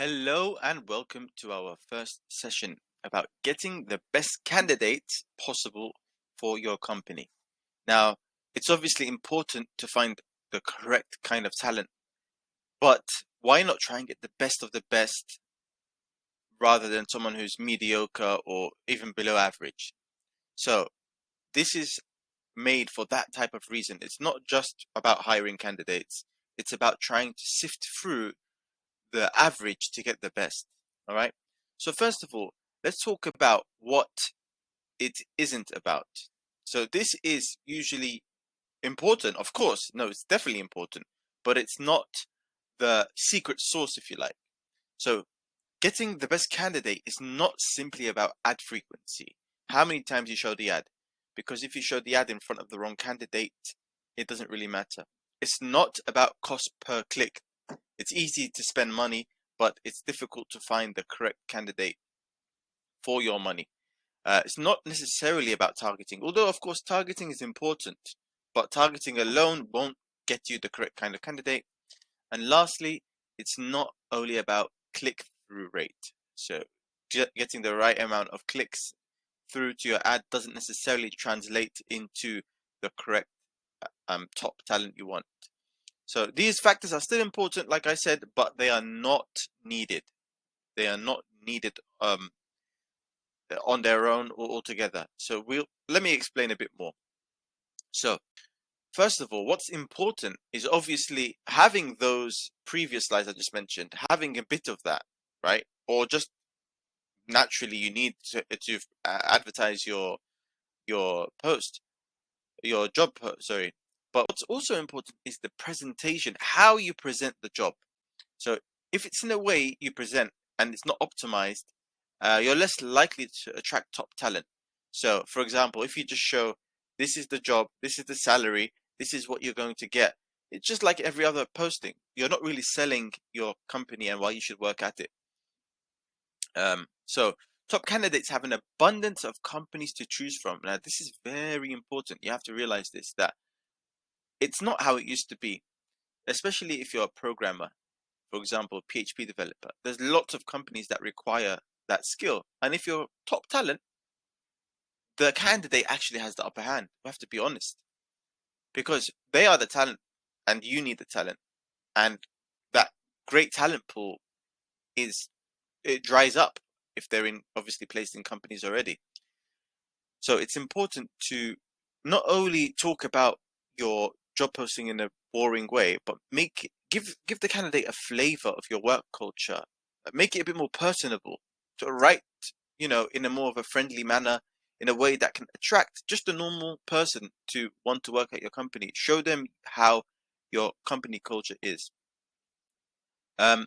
Hello and welcome to our first session about getting the best candidates possible for your company. Now, it's obviously important to find the correct kind of talent, but why not try and get the best of the best rather than someone who's mediocre or even below average? So, this is made for that type of reason. It's not just about hiring candidates, it's about trying to sift through the average to get the best. All right. So first of all, let's talk about what it isn't about. So this is usually important, of course. No, it's definitely important, but it's not the secret sauce, if you like. So getting the best candidate is not simply about ad frequency. How many times you show the ad? Because if you show the ad in front of the wrong candidate, it doesn't really matter. It's not about cost per click. It's easy to spend money, but it's difficult to find the correct candidate for your money. It's not necessarily about targeting, although of course targeting is important, but targeting alone won't get you the correct kind of candidate. And lastly, it's not only about click-through rate. So getting the right amount of clicks through to your ad doesn't necessarily translate into the correct top talent you want. So these factors are still important, like I said, but they are not needed. They are not needed on their own or altogether. So let me explain a bit more. So first of all, what's important is obviously having those previous slides I just mentioned, having a bit of that, right? Or just naturally you need to advertise your post, your job post, sorry. But what's also important is the presentation, how you present the job. So if it's in a way you present and it's not optimized, you're less likely to attract top talent. So, for example, if you just show this is the job, this is the salary, this is what you're going to get, it's just like every other posting. You're not really selling your company and why you should work at it. So, top candidates have an abundance of companies to choose from. Now, this is very important. You have to realize this that it's not how it used to be, especially if you're a programmer, for example, PHP developer. There's lots of companies that require that skill. And if you're top talent, the candidate actually has the upper hand. We have to be honest. Because they are the talent and you need the talent. And that great talent pool it dries up if they're in obviously placed in companies already. So it's important to not only talk about your job posting in a boring way, but give the candidate a flavor of your work culture. Make it a bit more personable. To write, in a more of a friendly manner, in a way that can attract just a normal person to want to work at your company. Show them how your company culture is. Um,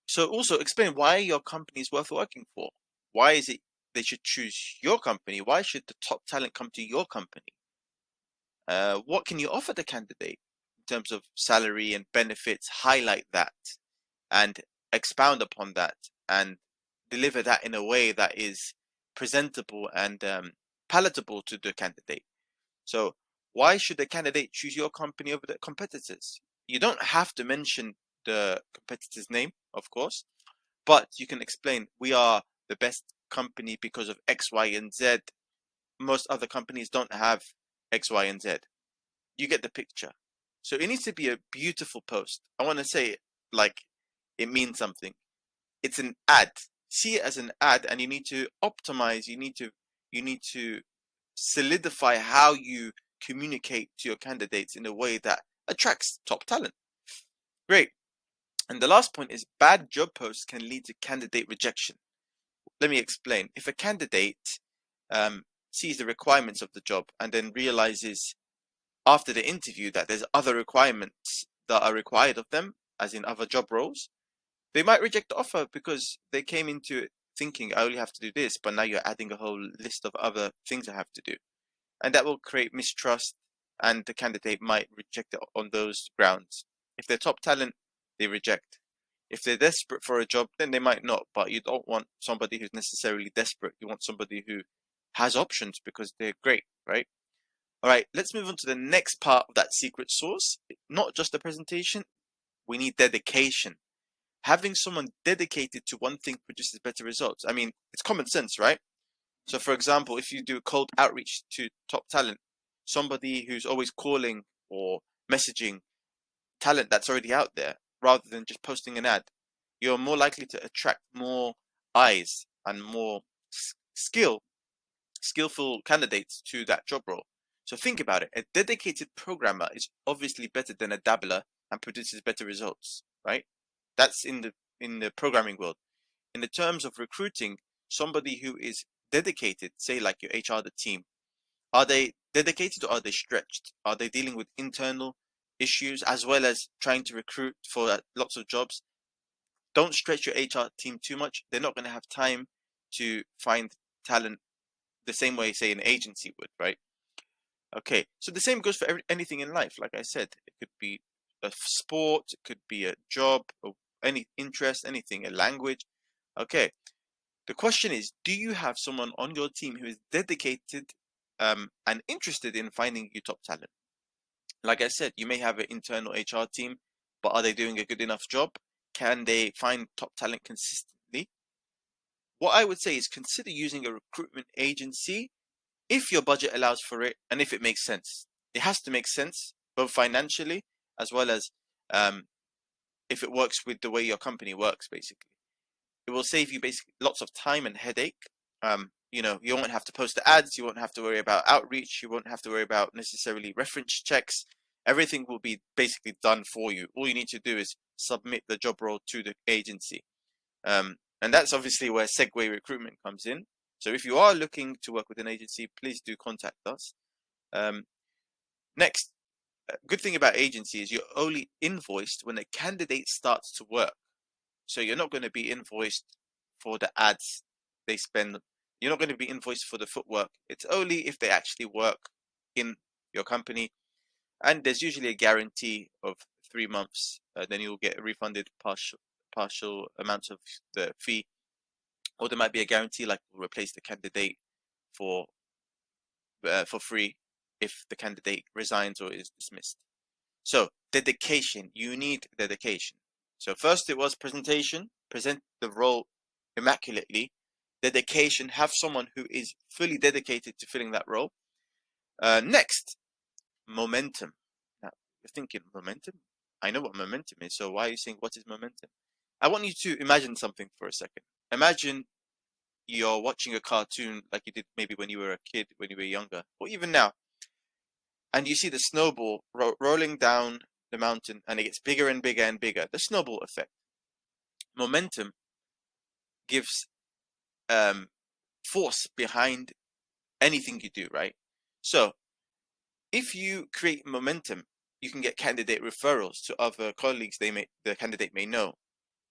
so also explain why your company is worth working for. Why is it they should choose your company? Why should the top talent come to your company? What can you offer the candidate in terms of salary and benefits? Highlight that and expound upon that and deliver that in a way that is presentable and palatable to the candidate. So, why should the candidate choose your company over the competitors? You don't have to mention the competitor's name, of course, but you can explain we are the best company because of X, Y, and Z. Most other companies don't have X, Y, and Z. You get the picture. So it needs to be a beautiful post. I want to say it like it means something. It's an ad. See it as an ad, and you need to optimize. You need to solidify how you communicate to your candidates in a way that attracts top talent. Great. And the last point is bad job posts can lead to candidate rejection. Let me explain. If a candidate sees the requirements of the job and then realizes after the interview that there's other requirements that are required of them, as in other job roles, they might reject the offer because they came into it thinking, I only have to do this, but now you're adding a whole list of other things I have to do. And that will create mistrust, and the candidate might reject it on those grounds. If they're top talent, they reject. If they're desperate for a job, then they might not, but you don't want somebody who's necessarily desperate. You want somebody who has options because they're great, right? All right, let's move on to the next part of that secret sauce. Not just the presentation, we need dedication. Having someone dedicated to one thing produces better results. I mean, it's common sense, right? So, for example, if you do cold outreach to top talent, somebody who's always calling or messaging talent that's already out there rather than just posting an ad, you're more likely to attract more eyes and more skillful candidates to that job role. So think about it. A dedicated programmer is obviously better than a dabbler and produces better results, right? That's in the programming world. In the terms of recruiting, somebody who is dedicated, say like your HR, the team, are they dedicated or are they stretched? Are they dealing with internal issues as well as trying to recruit for lots of jobs? Don't stretch your HR team too much. They're not going to have time to find talent the same way, say, an agency would, right? Okay, so the same goes for anything in life. Like I said, it could be a sport, it could be a job, or any interest, anything, a language. Okay, the question is, do you have someone on your team who is dedicated and interested in finding you top talent? Like I said, you may have an internal HR team, but are they doing a good enough job? Can they find top talent consistently? What I would say is consider using a recruitment agency if your budget allows for it and if it makes sense. It has to make sense both financially as well as um, if it works with the way your company works, basically. It will save you basically lots of time and headache. You won't have to post the ads, you won't have to worry about outreach, you won't have to worry about necessarily reference checks. Everything will be basically done for you. All you need to do is submit the job role to the agency. And that's obviously where Segway Recruitment comes in. So if you are looking to work with an agency, please do contact us. Um, Next, good thing about agency is you're only invoiced when a candidate starts to work. So you're not going to be invoiced for the ads they spend. You're not going to be invoiced for the footwork. It's only if they actually work in your company. And there's usually a guarantee of 3 months. Then you'll get refunded partial amounts of the fee. Or there might be a guarantee like we'll replace the candidate for free if the candidate resigns or is dismissed. So dedication, you need dedication. So first it was presentation, present the role immaculately. Dedication, have someone who is fully dedicated to filling that role. Next, momentum. Now you're thinking momentum? I know what momentum is, so why are you saying what is momentum? I want you to imagine something for a second. Imagine you're watching a cartoon like you did maybe when you were a kid, when you were younger, or even now, and you see the snowball rolling down the mountain and it gets bigger and bigger and bigger. The snowball effect. Momentum gives force behind anything you do, right? So if you create momentum, you can get candidate referrals to other colleagues the candidate may know.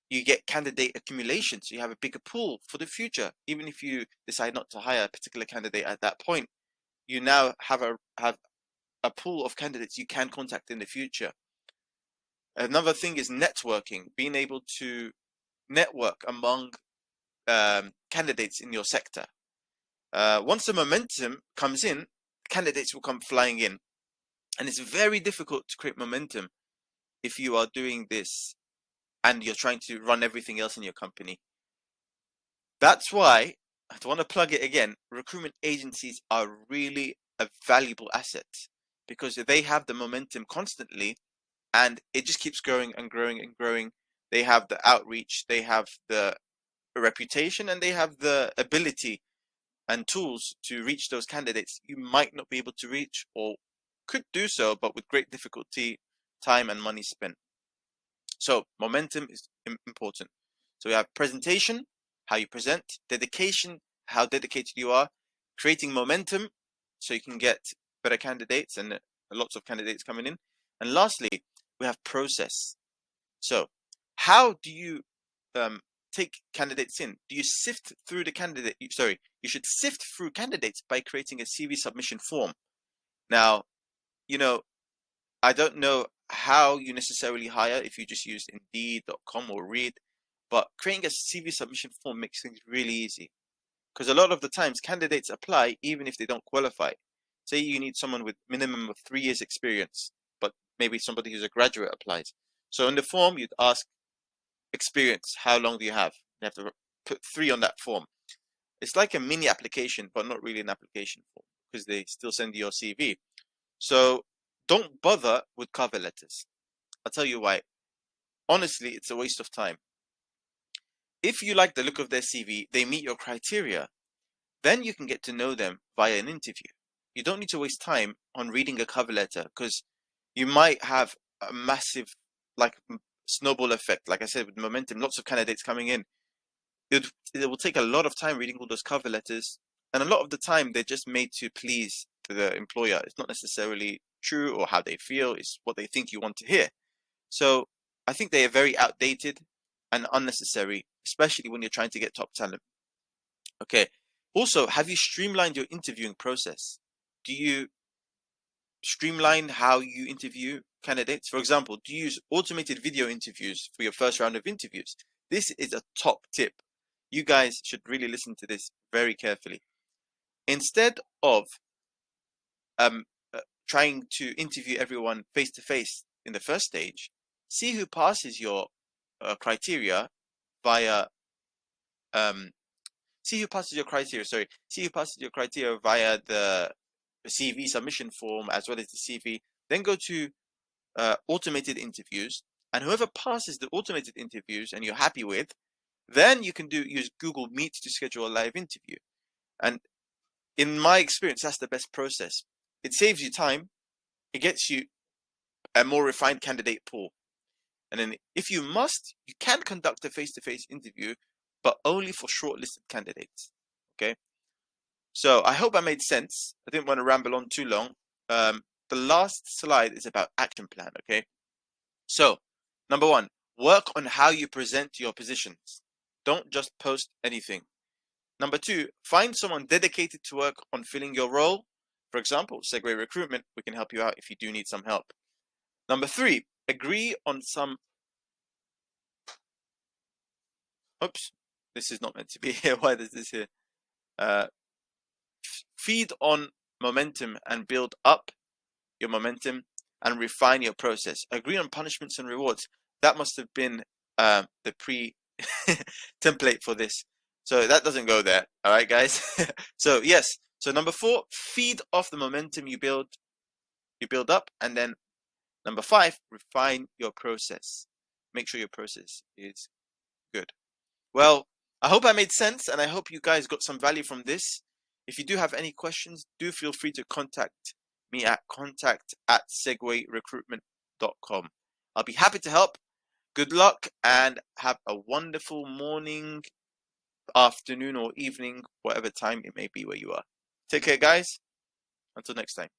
You get candidate accumulation, so you have a bigger pool for the future. Even if you decide not to hire a particular candidate at that point, you now have a pool of candidates you can contact in the future. Another thing is networking, being able to network among candidates in your sector. Once the momentum comes in, candidates will come flying in. And it's very difficult to create momentum if you are doing this and you're trying to run everything else in your company. That's why, I want to plug it again, recruitment agencies are really a valuable asset because they have the momentum constantly and it just keeps growing and growing and growing. They have the outreach, they have the reputation, and they have the ability and tools to reach those candidates you might not be able to reach or could do so, but with great difficulty, time, and money spent. So momentum is important. So we have presentation, how you present, dedication, how dedicated you are, creating momentum so you can get better candidates and lots of candidates coming in. And lastly, we have process. So how do you take candidates in? Do you sift through the candidate? Sorry, you should sift through candidates by creating a CV submission form. Now, you know, I don't know how you necessarily hire if you just use Indeed.com or Reed, but creating a CV submission form makes things really easy because a lot of the times candidates apply even if they don't qualify. Say you need someone with minimum of 3 years experience, but maybe somebody who's a graduate applies. So in the form, you'd ask experience, how long do you have? You have to put 3 on that form. It's like a mini application, but not really an application form because they still send you your CV. So don't bother with cover letters. I'll tell you why. Honestly, it's a waste of time. If you like the look of their CV, they meet your criteria, then you can get to know them via an interview. You don't need to waste time on reading a cover letter because you might have a massive, like, snowball effect. Like I said, with momentum, lots of candidates coming in. It will take a lot of time reading all those cover letters, and a lot of the time they're just made to please the employer. It's not necessarily true or how they feel, it's what they think you want to hear. So I think they are very outdated and unnecessary, especially when you're trying to get top talent. Okay. Also, have you streamlined your interviewing process? Do you streamline how you interview candidates? For example, do you use automated video interviews for your first round of interviews? This is a top tip. You guys should really listen to this very carefully. Instead of um, trying to interview everyone face to face in the first stage, see who passes your criteria via um, see who passes your criteria. Sorry, see who passes your criteria via the CV submission form as well as the CV. Then go to automated interviews, and whoever passes the automated interviews and you're happy with, then you can use Google Meet to schedule a live interview. And in my experience, that's the best process. It saves you time. It gets you a more refined candidate pool. And then if you must, you can conduct a face-to-face interview, but only for shortlisted candidates. Okay. So I hope I made sense. I didn't want to ramble on too long. The last slide is about action plan. Okay. So number 1, work on how you present your positions. Don't just post anything. Number 2, find someone dedicated to work on filling your role. For example, Segway Recruitment, we can help you out if you do need some help. Number 3, agree on some. Oops, this is not meant to be here. Why is this here? Feed on momentum and build up your momentum and refine your process. Agree on punishments and rewards. That must have been the pre template for this. So that doesn't go there. All right, guys. So yes. So number 4, feed off the momentum you build up, and then number 5, refine your process. Make sure your process is good. Well, I hope I made sense, and I hope you guys got some value from this. If you do have any questions, do feel free to contact me at contact@segwayrecruitment.com. I'll be happy to help. Good luck and have a wonderful morning, afternoon, or evening, whatever time it may be where you are. Take care, guys. Until next time.